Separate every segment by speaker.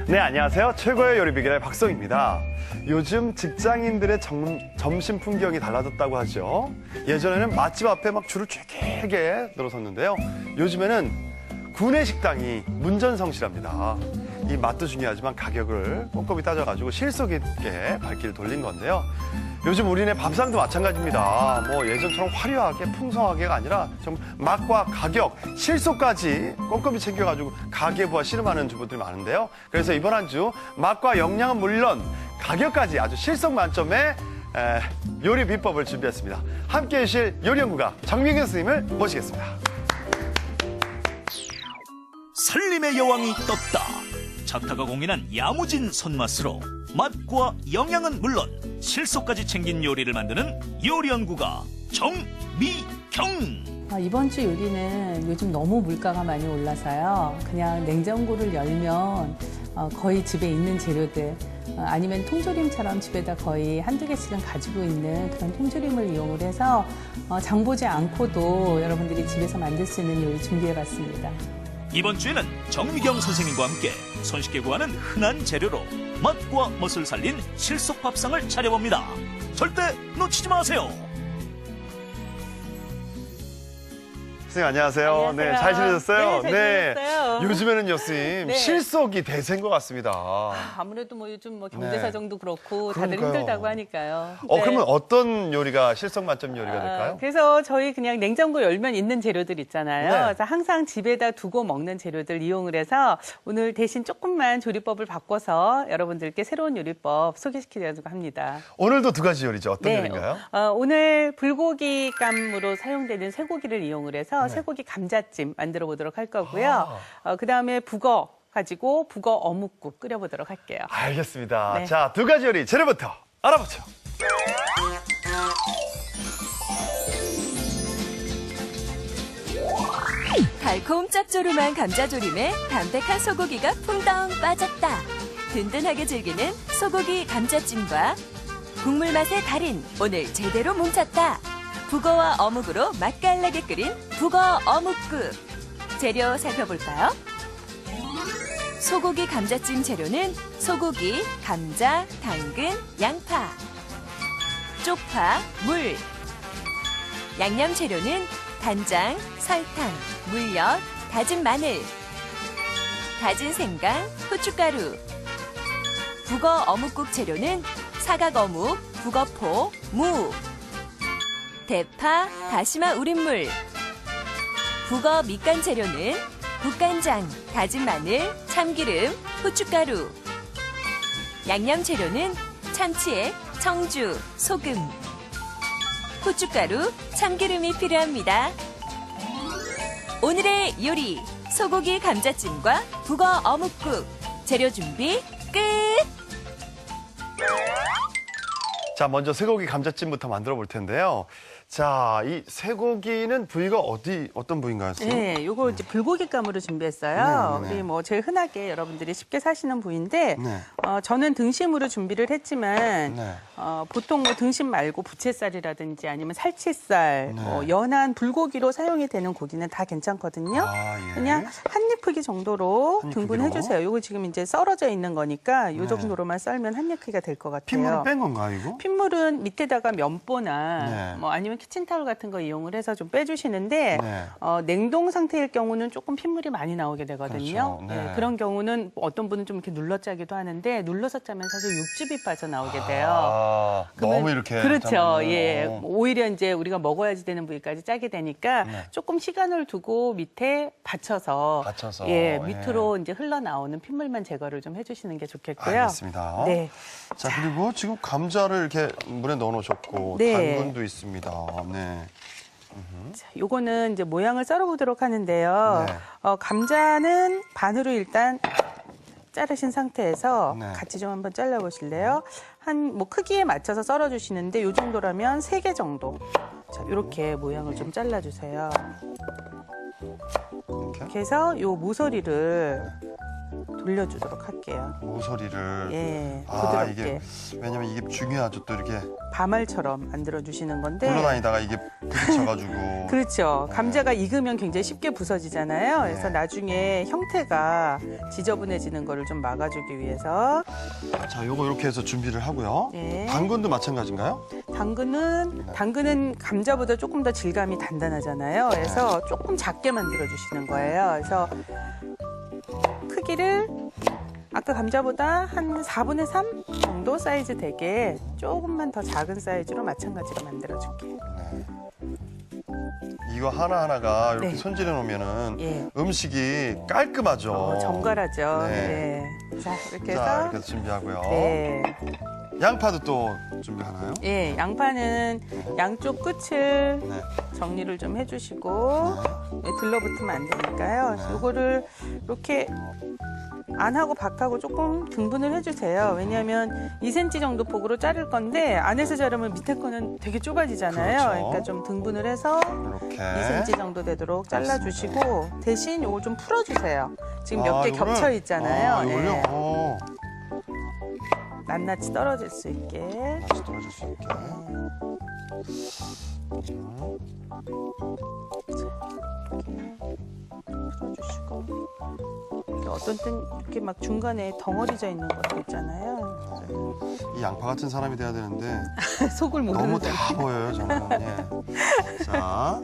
Speaker 1: 네, 안녕하세요. 최고의 요리 비결의 박성입니다. 요즘 직장인들의 점심 풍경이 달라졌다고 하죠. 예전에는 맛집 앞에 막 줄을 길게 늘어섰는데요. 요즘에는 구내식당이 문전성시랍니다. 이 맛도 중요하지만 가격을 꼼꼼히 따져가지고 실속 있게 발길을 돌린 건데요. 요즘 우리네 밥상도 마찬가지입니다. 뭐 예전처럼 화려하게 풍성하게가 아니라 좀 맛과 가격, 실속까지 꼼꼼히 챙겨가지고 가계부와 씨름하는 주부들이 많은데요. 그래서 이번 한 주 맛과 영양은 물론 가격까지 아주 실속 만점의 요리 비법을 준비했습니다. 함께해 주실 요리연구가 정민경 선생님을 모시겠습니다.
Speaker 2: 살림의 여왕이 떴다. 작타가 공인한 야무진 손맛으로 맛과 영양은 물론 실속까지 챙긴 요리를 만드는 요리연구가 정미경.
Speaker 3: 이번 주 요리는 요즘 너무 물가가 많이 올라서요. 그냥 냉장고를 열면 거의 집에 있는 재료들 아니면 통조림처럼 집에다 거의 한두 개씩은 가지고 있는 그런 통조림을 이용을 해서 장 보지 않고도 여러분들이 집에서 만들 수 있는 요리 준비해봤습니다.
Speaker 2: 이번 주에는 정미경 선생님과 함께 손쉽게 구하는 흔한 재료로 맛과 멋을 살린 실속 밥상을 차려봅니다. 절대 놓치지 마세요.
Speaker 1: 선생님 안녕하세요.
Speaker 3: 안녕하세요.
Speaker 1: 네, 잘 지내셨어요?
Speaker 3: 네, 잘 지냈어요.
Speaker 1: 요즘에는요, 선생님
Speaker 3: 네.
Speaker 1: 실속이 대세인 것 같습니다.
Speaker 3: 아무래도 뭐 요즘 뭐 경제 사정도 그렇고 다들
Speaker 1: 그러니까요.
Speaker 3: 힘들다고 하니까요.
Speaker 1: 그러면 어떤 요리가 실속 만점 요리가 될까요?
Speaker 3: 그래서 저희 그냥 냉장고 열면 있는 재료들 있잖아요.
Speaker 1: 네.
Speaker 3: 그래서 항상 집에다 두고 먹는 재료들 이용을 해서 오늘 대신 조금만 조리법을 바꿔서 여러분들께 새로운 요리법 소개시키려고 합니다.
Speaker 1: 오늘도 두 가지 요리죠. 어떤 요리인가요?
Speaker 3: 오늘 불고기감으로 사용되는 쇠고기를 이용을 해서 쇠고기 감자찜 만들어 보도록 할 거고요. 그다음에 북어 가지고 북어 어묵국 끓여보도록 할게요.
Speaker 1: 알겠습니다.
Speaker 3: 네.
Speaker 1: 자, 두 가지 요리 재료부터 알아보죠.
Speaker 4: 달콤 짭조름한 감자조림에 담백한 소고기가 풍덩 빠졌다. 든든하게 즐기는 소고기 감자찜과 국물 맛의 달인 오늘 제대로 뭉쳤다. 북어와 어묵으로 맛깔나게 끓인 북어 어묵국. 재료 살펴볼까요? 소고기 감자찜 재료는 소고기, 감자, 당근, 양파, 쪽파, 물. 양념 재료는 간장, 설탕, 물엿, 다진 마늘, 다진 생강, 후춧가루. 북어 어묵국 재료는 사각어묵, 북어포, 무, 대파, 다시마 우린물. 북어 밑간 재료는 국간장, 다진 마늘, 참기름, 후춧가루. 양념 재료는 참치액, 청주, 소금, 후춧가루, 참기름이 필요합니다. 오늘의 요리, 소고기 감자찜과 북어 어묵국. 재료 준비 끝!
Speaker 1: 자, 먼저 쇠고기 감자찜부터 만들어 볼 텐데요. 자, 이 쇠고기는 부위가 어떤 부위인가요, 선생님?
Speaker 3: 네, 요거 이제 불고기감으로 준비했어요.
Speaker 1: 네, 네.
Speaker 3: 우리 뭐 제일 흔하게 여러분들이 쉽게 사시는 부위인데,
Speaker 1: 네.
Speaker 3: 저는 등심으로 준비를 했지만,
Speaker 1: 네.
Speaker 3: 보통 뭐 등심 말고 부채살이라든지 아니면 살치살,
Speaker 1: 네.
Speaker 3: 뭐 연한 불고기로 사용이 되는 고기는 다 괜찮거든요.
Speaker 1: 아, 예.
Speaker 3: 그냥 한 입 크기 정도로
Speaker 1: 한 입
Speaker 3: 등분해
Speaker 1: 크기로?
Speaker 3: 주세요. 요거 지금 이제 썰어져 있는 거니까 요
Speaker 1: 네.
Speaker 3: 정도로만 썰면 한 입 크기가 될 것 같아요.
Speaker 1: 핏물을 뺀 건가요, 이거?
Speaker 3: 핏물은 밑에다가 면보나
Speaker 1: 네.
Speaker 3: 뭐 아니면 키친타올 같은 거 이용을 해서 좀 빼주시는데
Speaker 1: 네.
Speaker 3: 냉동 상태일 경우는 조금 핏물이 많이 나오게 되거든요.
Speaker 1: 그렇죠. 네.
Speaker 3: 그런 경우는 어떤 분은 좀 이렇게 눌러 짜기도 하는데 눌러서 짜면 사실 육즙이 빠져나오게 돼요.
Speaker 1: 아,
Speaker 3: 그러면-
Speaker 1: 너무 이렇게.
Speaker 3: 그렇죠.
Speaker 1: 짜면은,
Speaker 3: 예. 오히려 이제 우리가 먹어야지 되는 부위까지 짜게 되니까
Speaker 1: 네.
Speaker 3: 조금 시간을 두고 밑에 받쳐서
Speaker 1: 받쳐서,
Speaker 3: 예, 밑으로 이제 흘러나오는 pit물만 제거를 좀 해주시는 게 좋겠고요.
Speaker 1: 알겠습니다.
Speaker 3: 네.
Speaker 1: 자, 그리고 지금 감자를 이렇게 물에 넣어 놓으셨고,
Speaker 3: 네.
Speaker 1: 당근도 있습니다. 네.
Speaker 3: 자, 요거는 이제 모양을 썰어보도록 하는데요.
Speaker 1: 네.
Speaker 3: 감자는 반으로 일단 자르신 상태에서
Speaker 1: 네.
Speaker 3: 같이 좀 한번 잘라보실래요? 한 뭐 크기에 맞춰서 썰어주시는데 요 정도라면 3개 정도. 자, 이렇게 모양을 좀 잘라주세요.
Speaker 1: 이렇게.
Speaker 3: 이렇게 해서 요 모서리를
Speaker 5: 올려주도록 할게요.
Speaker 1: 모서리를.
Speaker 5: 예,
Speaker 1: 아,
Speaker 5: 부드럽게.
Speaker 1: 이게 왜냐면 이게 중요하죠. 또 이렇게
Speaker 5: 바말처럼 만들어주시는 건데.
Speaker 1: 굴러다니다가 이게 부딪혀가지고.
Speaker 5: 그렇죠. 감자가 익으면 굉장히 쉽게 부서지잖아요. 그래서
Speaker 1: 네.
Speaker 5: 나중에 형태가 지저분해지는 거를 좀 막아주기 위해서.
Speaker 1: 자, 요거 이렇게 해서 준비를 하고요.
Speaker 5: 네.
Speaker 1: 당근도 마찬가지인가요?
Speaker 5: 당근은 감자보다 조금 더 질감이 단단하잖아요. 그래서 조금 작게 만들어 주시는 거예요. 그래서 크기를 아까 감자보다 한 4분의 3 정도 사이즈 되게 조금만 더 작은 사이즈로 마찬가지로 만들어 줄게요.
Speaker 1: 이거 하나하나가 이렇게
Speaker 5: 네.
Speaker 1: 손질해 놓으면은
Speaker 5: 예.
Speaker 1: 음식이 깔끔하죠.
Speaker 5: 정갈하죠.
Speaker 1: 네.
Speaker 5: 네. 자, 이렇게
Speaker 1: 자,
Speaker 5: 해서
Speaker 1: 이렇게 해서 준비하고요.
Speaker 5: 네.
Speaker 1: 양파도 또 준비하나요?
Speaker 5: 예, 양파는 양쪽 끝을
Speaker 1: 네.
Speaker 5: 정리를 좀 해주시고 예, 들러붙으면 안 되니까요.
Speaker 1: 네.
Speaker 5: 이거를 이렇게 안하고 밖하고 조금 등분을 해주세요. 왜냐하면 2cm 정도 폭으로 자를 건데 안에서 자르면 밑에 거는 되게 좁아지잖아요.
Speaker 1: 그렇죠.
Speaker 5: 그러니까 좀 등분을 해서
Speaker 1: 이렇게.
Speaker 5: 2cm 정도 되도록 잘라주시고 대신 이거 좀 풀어주세요. 지금 몇 개
Speaker 1: 이거를?
Speaker 5: 겹쳐 있잖아요.
Speaker 1: 이걸요?
Speaker 5: 예. 낱낱이 떨어질 수 있게.
Speaker 1: 다시 떨어질 수 있게.
Speaker 5: 풀어주시고 이렇게 어떤 땐 이렇게 막 중간에 덩어리져 있는 것도 있잖아요.
Speaker 1: 이 양파 같은 사람이 돼야 되는데
Speaker 5: 속을 모르는
Speaker 1: 너무
Speaker 5: 사람.
Speaker 1: 다 보여요, 저는. 예. 자,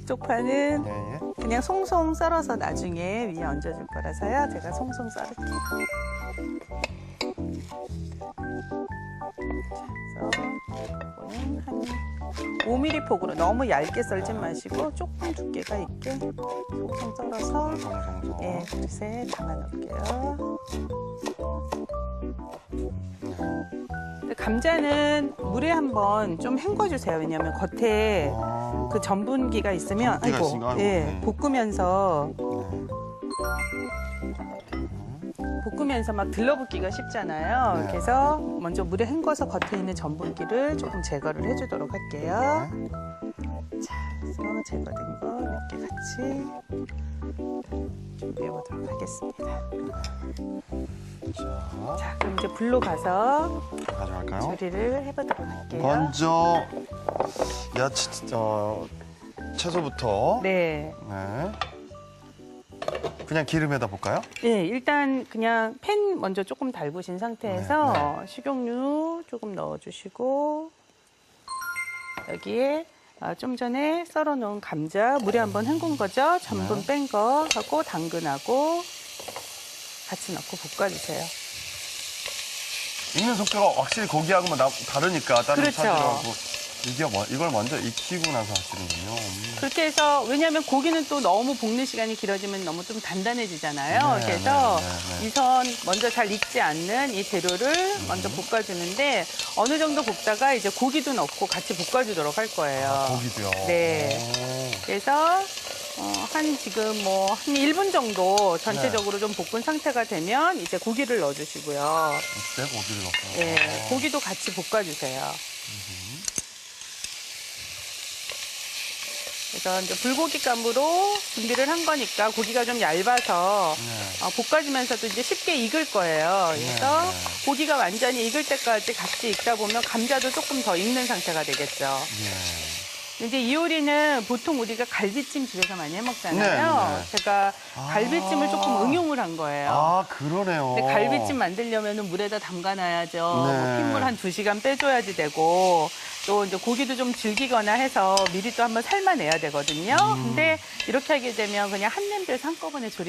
Speaker 5: 쪽파는
Speaker 1: 예, 예.
Speaker 5: 그냥 송송 썰어서 나중에 위에 얹어줄 거라서요. 제가 송송 썰을게요. 그래서 이거는 한 5mm 폭으로 너무 얇게 썰진 마시고 조금 두께가 있게 송송 썰어서
Speaker 1: 송송송.
Speaker 5: 예, 그릇에 담아 놓을게요. 근데 감자는 물에 한번 좀 헹궈주세요. 왜냐하면 겉에
Speaker 1: 아,
Speaker 5: 그 전분기가 있으면
Speaker 1: 전분기가 있으니까, 아이고,
Speaker 5: 예,
Speaker 1: 네.
Speaker 5: 볶으면서 막 들러붙기가 쉽잖아요.
Speaker 1: 네.
Speaker 5: 그래서 먼저 물에 담궈서 겉에 있는 전분기를 조금 제거를 해주도록 할게요. 자, 그래서 제거된 거 몇 개 같이 준비해 보도록 하겠습니다.
Speaker 1: 자,
Speaker 5: 자, 그럼 이제 불로 가서
Speaker 1: 가져갈까요?
Speaker 5: 조리를 해보도록 할게요.
Speaker 1: 먼저 야채, 채소부터.
Speaker 5: 네.
Speaker 1: 네. 그냥 기름에다 볶아요?
Speaker 5: 네, 일단 그냥 팬 먼저 조금 달구신 상태에서
Speaker 1: 네,
Speaker 5: 식용유 조금 넣어주시고 여기에 좀 전에 썰어놓은 감자 물에 한번 헹군 거죠. 전분
Speaker 1: 네.
Speaker 5: 뺀 거 하고 당근하고 같이 넣고 볶아주세요.
Speaker 1: 익는 속도가 확실히 고기하고는 다르니까 다른
Speaker 5: 그렇죠.
Speaker 1: 차들하고 이걸 먼저 익히고 나서 하시는군요.
Speaker 5: 그렇게 해서 왜냐하면 고기는 또 너무 볶는 시간이 길어지면 너무 좀 단단해지잖아요.
Speaker 1: 네,
Speaker 5: 그래서
Speaker 1: 네.
Speaker 5: 이 선 먼저 잘 익지 않는 이 재료를 먼저 볶아주는데 어느 정도 볶다가 이제 고기도 넣고 같이 볶아주도록 할 거예요.
Speaker 1: 고기도요.
Speaker 5: 네. 그래서 지금 뭐 한 1분 정도 전체적으로 좀 볶은 상태가 되면 이제 고기를 넣어주시고요.
Speaker 1: 이때 고기를 넣고.
Speaker 5: 예, 고기도 같이 볶아주세요. 그래서 이제 불고기감으로 준비를 한 거니까 고기가 좀 얇아서
Speaker 1: 네.
Speaker 5: 볶아주면서도 이제 쉽게 익을 거예요. 그래서
Speaker 1: 네.
Speaker 5: 고기가 완전히 익을 때까지 같이 익다 보면 감자도 조금 더 익는 상태가 되겠죠.
Speaker 1: 예.
Speaker 5: 이제 이 요리는 보통 우리가 갈비찜 집에서 많이 해 먹잖아요.
Speaker 1: 네, 네.
Speaker 5: 제가 갈비찜을 조금 응용을 한 거예요.
Speaker 1: 아, 그러네요.
Speaker 5: 근데 갈비찜 만들려면 물에다 담가놔야죠. 뭐
Speaker 1: 네.
Speaker 5: 핏물 한 2시간 빼줘야지 되고 또 이제 고기도 좀 질기거나 해서 미리 또 한번 삶아내야 되거든요. 근데 이렇게 하게 되면 그냥 한 냄비에서 한꺼번에 조리